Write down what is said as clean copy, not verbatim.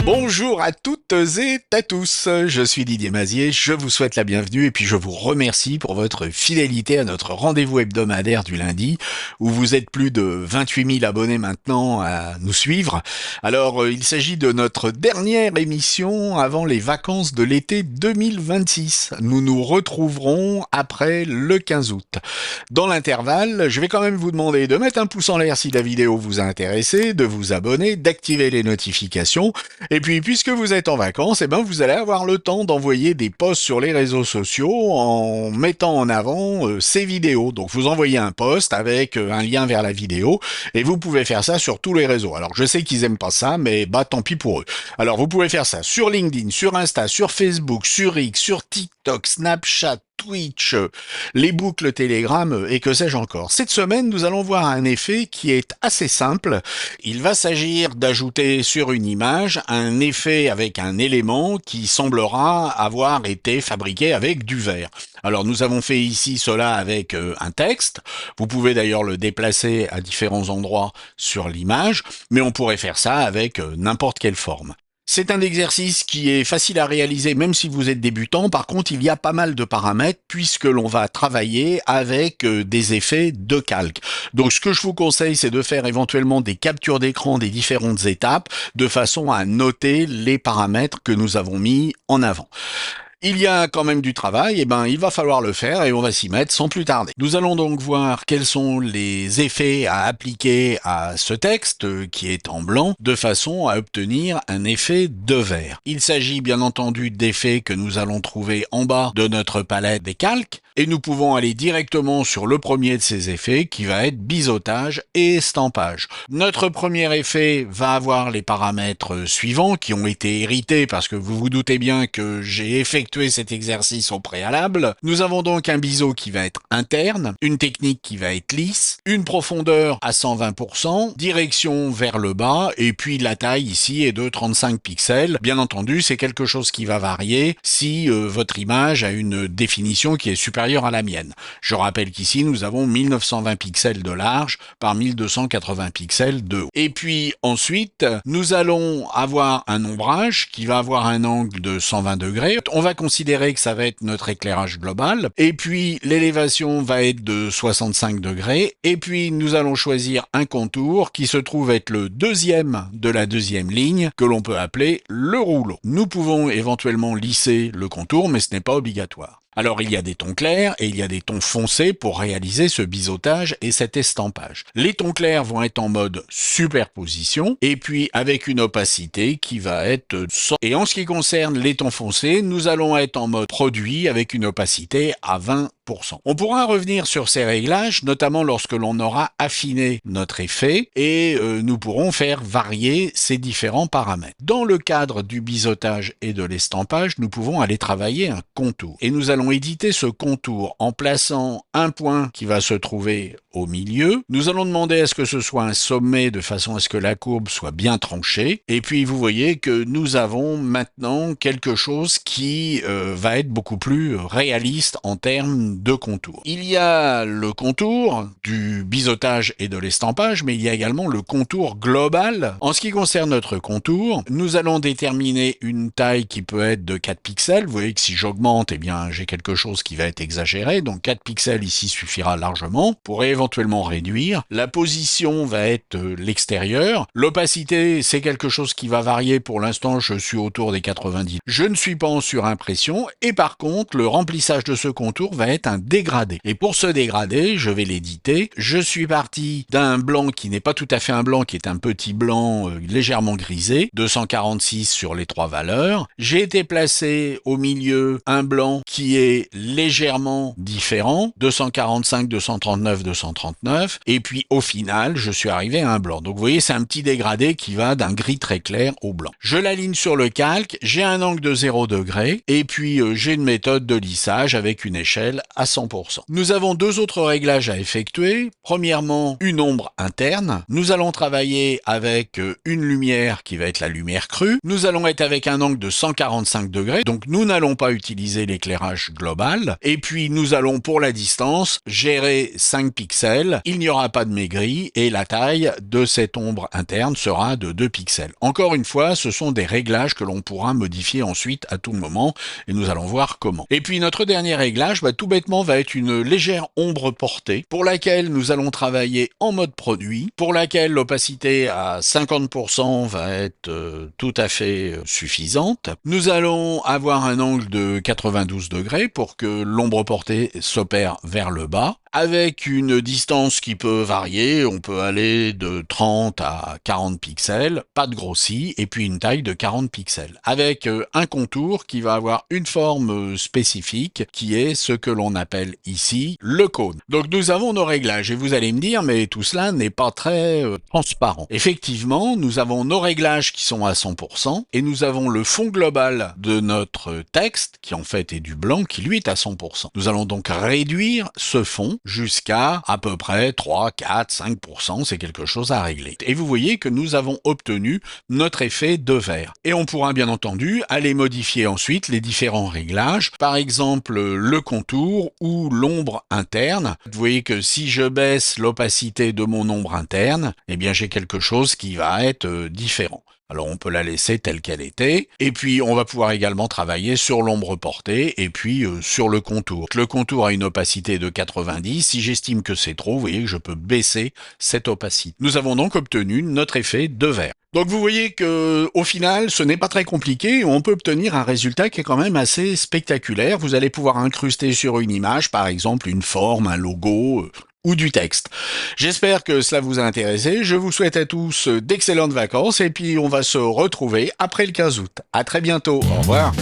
Bonjour à toutes et à tous, je suis Didier Mazier, je vous souhaite la bienvenue et puis je vous remercie pour votre fidélité à notre rendez-vous hebdomadaire du lundi où vous êtes plus de 28 000 abonnés maintenant à nous suivre. Alors il s'agit de notre dernière émission avant les vacances de l'été 2026. Nous nous retrouverons après le 15 août. Dans l'intervalle, je vais quand même vous demander de mettre un pouce en l'air si la vidéo vous a intéressé, de vous abonner, d'activer les notifications. Et puis, puisque vous êtes en vacances, eh ben, vous allez avoir le temps d'envoyer des posts sur les réseaux sociaux en mettant en avant ces vidéos. Donc, vous envoyez un post avec un lien vers la vidéo et vous pouvez faire ça sur tous les réseaux. Alors, je sais qu'ils aiment pas ça, mais bah, tant pis pour eux. Alors, vous pouvez faire ça sur LinkedIn, sur Insta, sur Facebook, sur X, sur TikTok, Snapchat, Twitch, les boucles Telegram et que sais-je encore. Cette semaine, nous allons voir un effet qui est assez simple. Il va s'agir d'ajouter sur une image un effet avec un élément qui semblera avoir été fabriqué avec du verre. Alors nous avons fait ici cela avec un texte. Vous pouvez d'ailleurs le déplacer à différents endroits sur l'image, mais on pourrait faire ça avec n'importe quelle forme. C'est un exercice qui est facile à réaliser même si vous êtes débutant. Par contre, il y a pas mal de paramètres puisque l'on va travailler avec des effets de calque. Donc, ce que je vous conseille, c'est de faire éventuellement des captures d'écran des différentes étapes de façon à noter les paramètres que nous avons mis en avant. Il y a quand même du travail, et ben il va falloir le faire et on va s'y mettre sans plus tarder. Nous allons donc voir quels sont les effets à appliquer à ce texte qui est en blanc de façon à obtenir un effet de vert. Il s'agit bien entendu d'effets que nous allons trouver en bas de notre palette des calques et nous pouvons aller directement sur le premier de ces effets qui va être biseautage et estampage. Notre premier effet va avoir les paramètres suivants qui ont été hérités parce que vous vous doutez bien que j'ai effectué cet exercice au préalable. Nous avons donc un biseau qui va être interne, une technique qui va être lisse, une profondeur à 120%, direction vers le bas, et puis la taille ici est de 35 pixels. Bien entendu, c'est quelque chose qui va varier si votre image a une définition qui est supérieure à la mienne. Je rappelle qu'ici, nous avons 1920 pixels de large par 1280 pixels de haut. Et puis ensuite, nous allons avoir un ombrage qui va avoir un angle de 120 degrés. On va considérer que ça va être notre éclairage global. Et puis, l'élévation va être de 65 degrés. Et puis, nous allons choisir un contour qui se trouve être le deuxième de la deuxième ligne, que l'on peut appeler le rouleau. Nous pouvons éventuellement lisser le contour, mais ce n'est pas obligatoire. Alors il y a des tons clairs et il y a des tons foncés pour réaliser ce biseautage et cet estampage. Les tons clairs vont être en mode superposition et puis avec une opacité qui va être 100. Et en ce qui concerne les tons foncés, nous allons être en mode produit avec une opacité à 20%. On pourra revenir sur ces réglages, notamment lorsque l'on aura affiné notre effet et nous pourrons faire varier ces différents paramètres. Dans le cadre du biseautage et de l'estampage, nous pouvons aller travailler un contour. Et nous allons éditer ce contour en plaçant un point qui va se trouver au milieu. Nous allons demander à ce que ce soit un sommet de façon à ce que la courbe soit bien tranchée. Et puis vous voyez que nous avons maintenant quelque chose qui va être beaucoup plus réaliste en termes de contour. Il y a le contour du biseautage et de l'estampage, mais il y a également le contour global. En ce qui concerne notre contour, nous allons déterminer une taille qui peut être de 4 pixels. Vous voyez que si j'augmente, eh bien j'ai quelque chose qui va être exagéré. Donc 4 pixels ici suffira largement. On pourrait éventuellement réduire. La position va être l'extérieur. L'opacité, c'est quelque chose qui va varier. Pour l'instant, je suis autour des 90. Je ne suis pas en surimpression. Et par contre, le remplissage de ce contour va être un dégradé. Et pour ce dégradé, je vais l'éditer. Je suis parti d'un blanc qui n'est pas tout à fait un blanc, qui est un petit blanc légèrement grisé, 246 sur les trois valeurs. J'ai été placé au milieu un blanc qui est légèrement différent, 245, 239, 239, et puis au final, je suis arrivé à un blanc. Donc vous voyez, c'est un petit dégradé qui va d'un gris très clair au blanc. Je l'aligne sur le calque, j'ai un angle de 0 degré, et puis j'ai une méthode de lissage avec une échelle à 100%. Nous avons deux autres réglages à effectuer. Premièrement, une ombre interne. Nous allons travailler avec une lumière qui va être la lumière crue. Nous allons être avec un angle de 145 degrés, donc nous n'allons pas utiliser l'éclairage global. Et puis nous allons pour la distance gérer 5 pixels pixels, il n'y aura pas de maigri et la taille de cette ombre interne sera de 2 pixels. Encore une fois, ce sont des réglages que l'on pourra modifier ensuite à tout moment et nous allons voir comment. Et puis notre dernier réglage, tout bêtement, va être une légère ombre portée pour laquelle nous allons travailler en mode produit, pour laquelle l'opacité à 50% va être tout à fait suffisante. Nous allons avoir un angle de 92 degrés pour que l'ombre portée s'opère vers le bas, avec une distance qui peut varier, on peut aller de 30 à 40 pixels, pas de grossi, et puis une taille de 40 pixels, avec un contour qui va avoir une forme spécifique, qui est ce que l'on appelle ici le cône. Donc nous avons nos réglages, et vous allez me dire, mais tout cela n'est pas très transparent. Effectivement, nous avons nos réglages qui sont à 100%, et nous avons le fond global de notre texte, qui en fait est du blanc, qui lui est à 100%. Nous allons donc réduire ce fond jusqu'à peu près 3, 4, 5%, c'est quelque chose à régler. Et vous voyez que nous avons obtenu notre effet de vert. Et on pourra bien entendu aller modifier ensuite les différents réglages, par exemple le contour ou l'ombre interne. Vous voyez que si je baisse l'opacité de mon ombre interne, eh bien j'ai quelque chose qui va être différent. Alors on peut la laisser telle qu'elle était, et puis on va pouvoir également travailler sur l'ombre portée, et puis sur le contour. Le contour a une opacité de 90, si j'estime que c'est trop, vous voyez que je peux baisser cette opacité. Nous avons donc obtenu notre effet de vert. Donc vous voyez que au final, ce n'est pas très compliqué, on peut obtenir un résultat qui est quand même assez spectaculaire. Vous allez pouvoir incruster sur une image, par exemple une forme, un logo, ou du texte. J'espère que cela vous a intéressé. Je vous souhaite à tous d'excellentes vacances et puis on va se retrouver après le 15 août. À très bientôt. Au revoir.